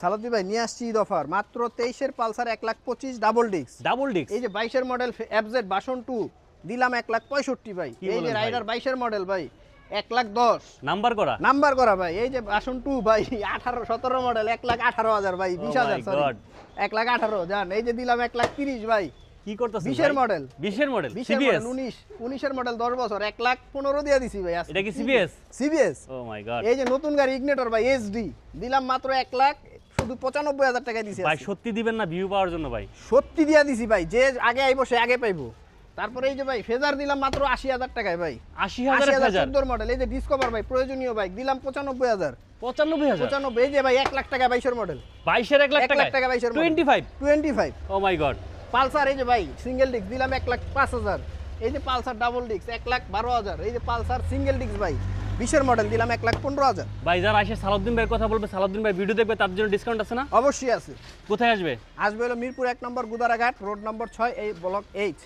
সালাদি ভাই নিয়ে আসছি ঈদ অফার মাত্র 23-এর পালসার 1,25,000 ডাবল ডিস্ক। এই যে 22-এর মডেল FZ ভার্সন 2 দিলাম 1,65,000 ভাই। এই যে রাইডার 22-এর মডেল ভাই 1,10,000 নাম্বার করা ভাই। এই যে ভার্সন 2 ভাই 18-17 মডেল 1,18,000 ভাই 20,000 সরি 1,18,000 জান। এই যে দিলাম 1,30,000 ভাই। কি করতেছেন 20-এর মডেল 20-এর মডেল 19-এর মডেল 10 বছর 1,15,000 দিয়ে দিছি ভাই। এটা কি সিবিএস? ও মাই গড। এই যে নতুন গাড়ি ইগনিটর ভাই SD দিলাম মাত্র 1,00,000 শুধু 95,000 টাকা দিছি ভাই। সত্যি দিবেন না ভিউ পাওয়ার জন্য ভাই? সত্যি দিয়া দিছি ভাই, যে আগে আইবো সে আগে পাইবো। তারপরে এই যে ভাই ফেজার দিলাম মাত্র 80,000 টাকায় ভাই। 80,000 ফেজার 14 মডেল। এই যে ডিসকভার ভাই প্রয়োজনীয় বাইক দিলাম 95,000 95,000। এই যে ভাই 1,00,000 টাকা 22-এর মডেল 22-এর 1,00,000 টাকা 22-এর 25। ও মাই গড। পালসার এই যে ভাই সিঙ্গেল ডিস্ক দিলাম 1,05,000। এই যে পালসার ডাবল ডিস্ক 1,12,000। এই যে পালসার সিঙ্গেল ডিস্ক ভাই 20-এর মডেল দিলাম 1,15,000। ভাই যারা আসে সালাউদ্দিন ভাইয়ের কথা বলবে, সালাউদ্দিন ভাই ভিডিও দেখবে, তার জন্য ডিসকাউন্ট আছে না? অবশ্যই আছে। কোথায় আসবে? আসবে হলো মিরপুর 1 নম্বর গুদারাঘাট রোড নম্বর 6 এই ব্লক 8।